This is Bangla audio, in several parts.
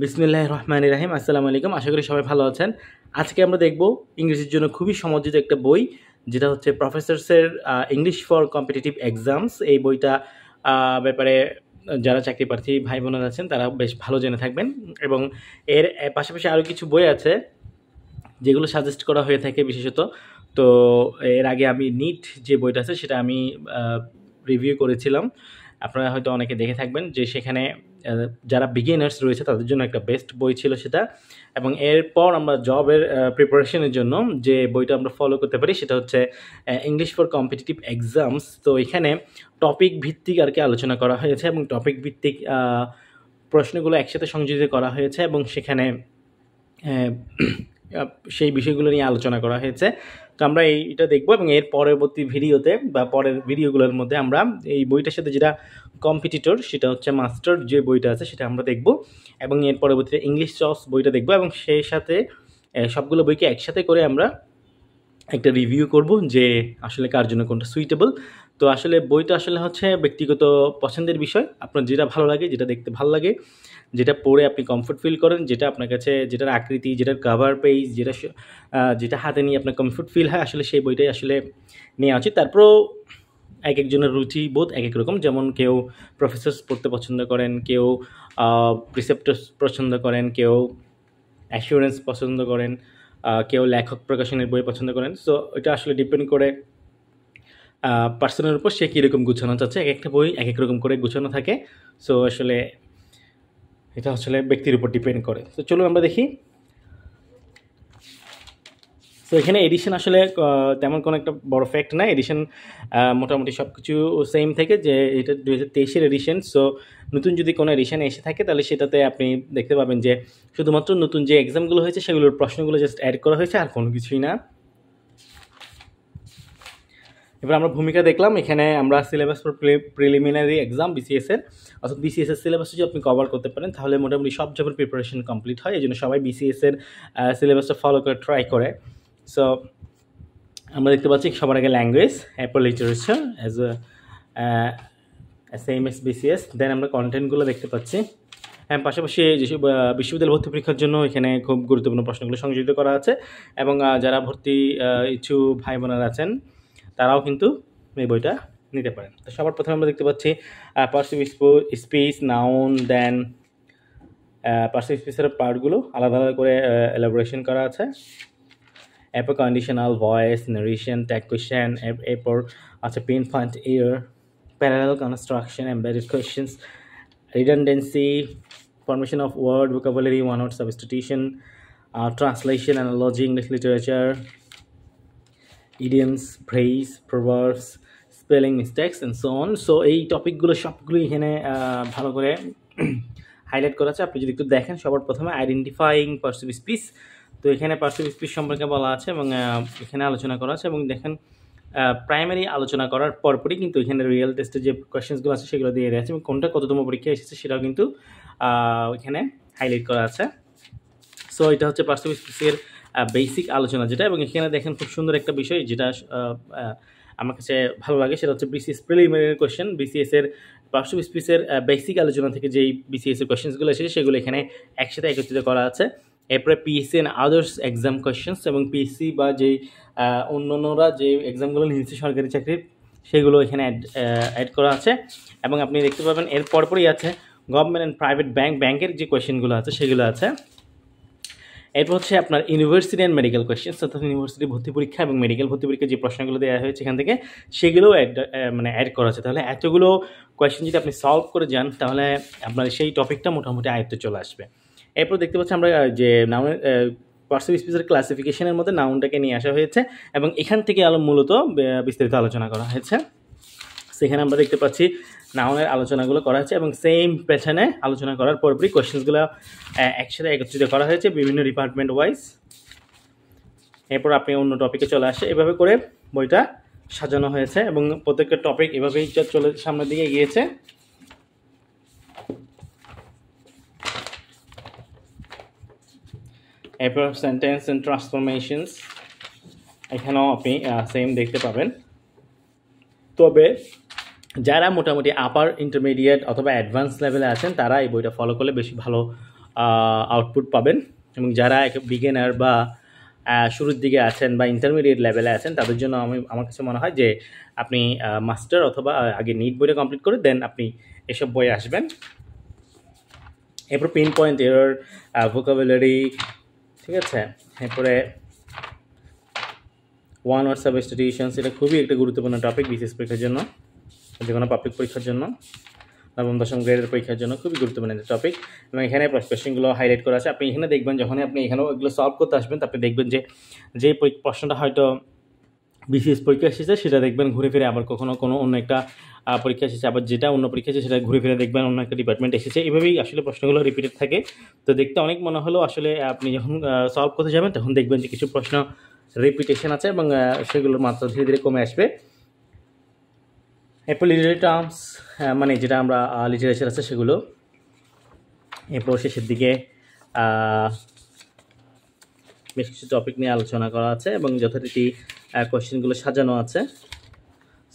বিসমিল্লাহির রহমানির রহিম। আসসালামু আলাইকুম। আশা করি সবাই ভালো আছেন। আজকে আমরা দেখব ইংরেজির জন্য খুবই সমযোজিত একটা বই, যেটা হচ্ছে প্রফেসরসের ইংলিশ ফর কম্পিটিটিভ এক্সামস। এই বইটা ব্যাপারে যারা চাকরি প্রার্থী ভাই বোনেরা আছেন তারা বেশ ভালো জেনে থাকবেন। এবং এর পাশাপাশি আরও কিছু বই আছে যেগুলো সাজেস্ট করা হয়ে থাকে বিশেষত। তো এর আগে আমি নিট যে বইটা আছে সেটা আমি রিভিউ করেছিলাম। আপনারা হয়তো অনেকে দেখে থাকবেন যে সেখানে যারা বিগিনার্স রয়েছে তাদের জন্য একটা বেস্ট বই ছিল সেটা। এবং এরপর আমরা জবের প্রিপারেশনের জন্য যে বইটা আমরা ফলো করতে পারি সেটা হচ্ছে ইংলিশ ফর কম্পিটিটিভ এক্সামস। তো এখানে টপিক ভিত্তিক আর কি আলোচনা করা হয়েছে এবং টপিক ভিত্তিক প্রশ্নগুলো একসাথে সংযোজিত করা হয়েছে এবং সেখানে সেই বিষয়গুলো নিয়ে আলোচনা করা হয়েছে। তো আমরা এইটা দেখব এবং এর পরবর্তী ভিডিওতে বা পরের ভিডিওগুলোর মধ্যে আমরা এই বইটার সাথে যেটা কম্পিটিটর সেটা হচ্ছে মাস্টার যে বইটা আছে সেটা আমরা দেখব এবং এর পরবর্তীতে ইংলিশ চস বইটা দেখব এবং সেই সাথে সবগুলো বইকে একসাথে করে আমরা একটা রিভিউ করব যে আসলে কার জন্য কোনটা সুইটেবল। তো আসলে বইটা আসলে হচ্ছে ব্যক্তিগত পছন্দের বিষয়, আপনার যেটা ভালো লাগে, যেটা দেখতে ভালো লাগে, যেটা পড়ে আপনি কমফোর্ট ফিল করেন, যেটা আপনার কাছে যেটার আকৃতি, যেটার কাভার পেজ, যেটা হাতে নিয়ে আপনার কমফোর্ট ফিল হয়, আসলে সেই বইটাই আসলে নেওয়া উচিত। তারপরেও এক একজনের রুচি বোধ এক এক রকম। যেমন কেউ প্রফেসর্স পড়তে পছন্দ করেন, কেউ প্রিসেপ্টর্স পছন্দ করেন, কেউ অ্যাসিওরেন্স পছন্দ করেন, কেউ লেখক প্রকাশনের বই পছন্দ করেন। সো এটা আসলে ডিপেন্ড করে পার্সনের উপর সে কীরকম গুছানো চাচ্ছে। এক একটা বই এক এক রকম করে গুছানো থাকে। সো আসলে এটা আসলে ব্যক্তির উপর ডিপেন্ড করে। তো চলুন আমরা দেখি। সো এখানে এডিশন আসলে তেমন কোনো একটা বড় ফ্যাক্ট না। এডিশন মোটামুটি সব কিছু সেম থেকে, যে এটা 2023-এর এডিশন। সো নতুন যদি কোনো এডিশন এসে থাকে তাহলে সেটাতে আপনি দেখতে পাবেন যে শুধুমাত্র নতুন যে এক্সামগুলো হয়েছে সেগুলোর প্রশ্নগুলো জাস্ট অ্যাড করা হয়েছে, আর কোনো কিছুই না। এবার আমরা ভূমিকা দেখলাম। এখানে আমরা সিলেবাস ফর প্রিলিমিনারি এক্সাম বিসিএসের, অর্থাৎ বিসিএসের সিলেবাস যদি আপনি কভার করতে পারেন তাহলে মোটামুটি সব জবের প্রিপারেশন কমপ্লিট হয়। এই জন্য সবাই বিসিএসের সিলেবাসটা ফলো করে ট্রাই করে। সো আমরা দেখতে পাচ্ছি সবার আগে ল্যাঙ্গুয়েজ, এরপর লিটারেচার সেম এস বিসিএস, দেন আমরা কন্টেন্টগুলো দেখতে পাচ্ছি। হ্যাঁ, পাশাপাশি যেসব বিশ্ববিদ্যালয় ভর্তি পরীক্ষার জন্য এখানে খুব গুরুত্বপূর্ণ প্রশ্নগুলো সংযোজিত করা আছে এবং যারা ভর্তি ইচ্ছু ভাই বোনেরা আছেন তারাও কিন্তু এই বইটা নিতে পারেন। তো সবার প্রথমে আমরা দেখতে পাচ্ছি পার্সিভ স্পিচ, নাউন, দেন পার্সিভ স্পিচের পার্টগুলো আলাদা আলাদা করে এলাবোরেশন করা আছে। এরপর conditional, voice, narration, tag question, এরপর আছে pin point air, parallel construction, embedded questions, redundancy, formation of word vocabulary, one word substitution, translation, analogy, English literature, idioms, phrase, proverbs, spelling mistakes and so on. So এই টপিকগুলো সবগুলো এখানে ভালো করে হাইলাইট করা আছে। আপনি যদি একটু দেখেন, সবার প্রথমে আইডেন্টিফাইং পার্সিভ স্পিচ। তো এখানে পার্সিভ স্পিচ সম্পর্কে বলা আছে এবং এখানে আলোচনা করা আছে এবং দেখেন প্রাইমারি আলোচনা করার পরপরই কিন্তু এখানে রিয়েল টেস্টের যে কোয়েশ্চেন্সগুলো আছে সেগুলো দিয়ে দেওয়া আছে এবং কোনটা কততম পরীক্ষা এসেছে সেটাও কিন্তু এখানে হাইলাইট করা আছে। সো এটা হচ্ছে পার্সিভ স্পিচের বেসিক আলোচনা যেটা। এবং এখানে দেখেন খুব সুন্দর একটা বিষয় যেটা আমার কাছে ভালো লাগে, সেটা হচ্ছে বিসিএস প্রিলিমিনারি কোয়েশ্চেন। বিসিএসের পার্সিভ স্পিচের বেসিক আলোচনা থেকে যেই বিসিএসের কোয়েশ্চেন্সগুলো এসেছে সেগুলো এখানে একসাথে একত্রিত করা আছে। এরপরে PSC and others exam questions এবং পিএসসি বা যেই অন্যান্যরা যে এক্সামগুলো নিয়েছে সরকারি চাকরির সেগুলো এখানে অ্যাড করা আছে। এবং আপনি দেখতে পাবেন এর পরপরই আছে গভর্নমেন্ট অ্যান্ড প্রাইভেট ব্যাংকের যে কোয়েশ্চেনগুলো আছে সেগুলো আছে। এরপর হচ্ছে আপনার ইউনিভার্সিটি অ্যান্ড মেডিকেল কোয়েশ্চেন্স, অর্থাৎ ইউনিভার্সিটি ভর্তি পরীক্ষা এবং মেডিকেল ভর্তি পরীক্ষার যে প্রশ্নগুলো দেওয়া হয়েছে এখান থেকে সেগুলোও অ্যাড করা আছে। তাহলে এতগুলো কোয়েশ্চেন যদি আপনি সলভ করে যান তাহলে আপনার সেই টপিকটা মোটামুটি আয়ত্তে চলে আসবে। এরপর দেখতে পাচ্ছি আমরা যে নাউনের পার্সিভ স্পিচের ক্লাসিফিকেশনের মধ্যে নাউনটাকে নিয়ে আসা হয়েছে এবং এখান থেকে মূলত বিস্তারিত আলোচনা করা হয়েছে। সেখানে আমরা দেখতে পাচ্ছি নাউনের আলোচনাগুলো করা হয়েছে এবং সেম প্যাটার্নে আলোচনা করার পরপরই কোয়েশ্চেন্সগুলো একসাথে একত্রিত করা হয়েছে বিভিন্ন ডিপার্টমেন্ট ওয়াইজ। এরপর আপনি অন্য টপিকে চলে আসে, এভাবে করে বইটা সাজানো হয়েছে এবং প্রত্যেকটা টপিক এভাবেই চলে সামনের দিকে এগিয়েছে। এরপর সেন্টেন্স অ্যান্ড ট্রান্সফরমেশনস, এখানেও আপনি সেম দেখতে পাবেন। তবে যারা মোটামুটি আপার ইন্টারমিডিয়েট অথবা অ্যাডভান্স লেভেলে আছেন তারা এই বইটা ফলো করলে বেশি ভালো আউটপুট পাবেন। এবং যারা বিগিনার বা শুরুর দিকে আছেন বা ইন্টারমিডিয়েট লেভেলে আছেন তাদের জন্য আমার কাছে মনে হয় যে আপনি মাস্টার অথবা আগে নিট বইটা কমপ্লিট করে দেন আপনি এসব বই আসবেন। এরপর পিন পয়েন্ট এরর, ভোকাবুলারি, ঠিক আছে। এরপরে ওয়ান ওয়ার্ড সাবস্টিটিউশনস, এটা খুবই একটা গুরুত্বপূর্ণ টপিক বিসিএস পরীক্ষার জন্য, যে কোনো পাবলিক পরীক্ষার জন্য, নবম দশম গ্রেডের পরীক্ষার জন্য খুবই গুরুত্বপূর্ণ একটা টপিক। এবং এখানে কোয়েশ্চেনগুলো হাইলাইট করা আছে। আপনি এখানে দেখবেন যখনই আপনি এখানেও এগুলো সলভ করতে আসবেন, আপনি দেখবেন যে প্রশ্নটা হয়তো বিসিএস পরীক্ষা এসেছে সেটা দেখবেন ঘুরে ফিরে আবার কখনো কোনো অন্য একটা পরীক্ষা এসেছে, আবার যেটা অন্য পরীক্ষা এসেছে সেটা ঘুরে ফিরে দেখবেন অন্য একটা ডিপার্টমেন্ট এসেছে। এভাবেই আসলে প্রশ্নগুলো রিপিটেড থাকে। তো দেখতে অনেক মনে হলেও আসলে আপনি যখন সলভ করতে যাবেন তখন দেখবেন যে কিছু প্রশ্ন রিপিটেশন আছে এবং সেগুলোর মাত্রা ধীরে ধীরে কমে আসবে। এরপর লিটারেরি টার্মস, মানে যেটা আমরা লিটারেচার আছে সেগুলো। এরপর শেষের দিকে বেশ কিছু টপিক নিয়ে আলোচনা করা আছে এবং যথারীতি কোয়েশ্চেনগুলো সাজানো আছে।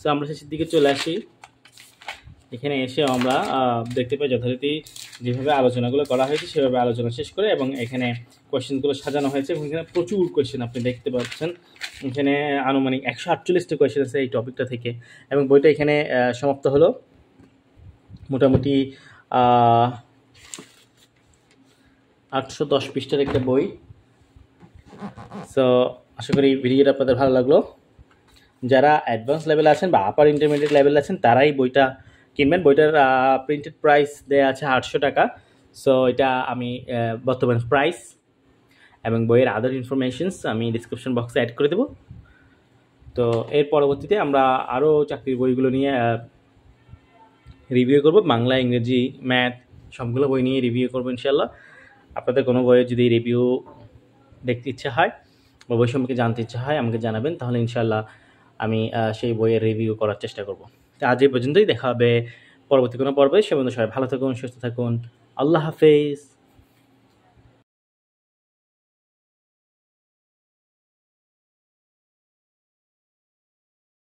সো আমরা শেষের দিকে চলে আসি। এখানে এসে আমরা দেখতে পাই যথারীতি যেভাবে আলোচনাগুলো করা হয়েছে সেভাবে আলোচনা শেষ করে এবং এখানে কোয়েশ্চেনগুলো সাজানো হয়েছে এবং এখানে প্রচুর কোয়েশ্চেন আপনি দেখতে পাচ্ছেন। এখানে আনুমানিক 148টা কোয়েশ্চেন আছে এই টপিকটা থেকে এবং বইটা এখানে সমাপ্ত হলো। মোটামুটি 810 পৃষ্ঠার একটা বই। সো আশা করি ভিডিওটা আপনাদের ভালো লাগলো। যারা অ্যাডভান্স লেভেলে আছেন বা আপার ইন্টারমিডিয়েট লেভেলে আছেন তারাই বইটা কিনবেন। বইটার প্রিন্টেড প্রাইস দেওয়া আছে 800 টাকা। সো এটা আমি বর্তমান প্রাইস এবং বইয়ের আদার ইনফরমেশনস আমি ডিসক্রিপশন বক্সে অ্যাড করে দেবো। তো এর পরবর্তীতে আমরা আরও চাকরির বইগুলো নিয়ে রিভিউ করব। বাংলা, ইংরেজি, ম্যাথ সবগুলো বই নিয়ে রিভিউ করবো ইনশাল্লাহ। আপনাদের কোনো বইয়ের যদি রিভিউ দেখতে ইচ্ছা হয় বা বই সম্পর্কে জানতে ইচ্ছা হয় আমাকে জানাবেন, তাহলে ইনশাল্লাহ আমি সেই বইয়ের রিভিউ করার চেষ্টা করব। তো আজ এই পর্যন্তই, দেখা হবে পরবর্তী কোনো পর্বে। সে পর্যন্ত সবাই ভালো থাকুন, সুস্থ থাকুন। আল্লাহ হাফেজ।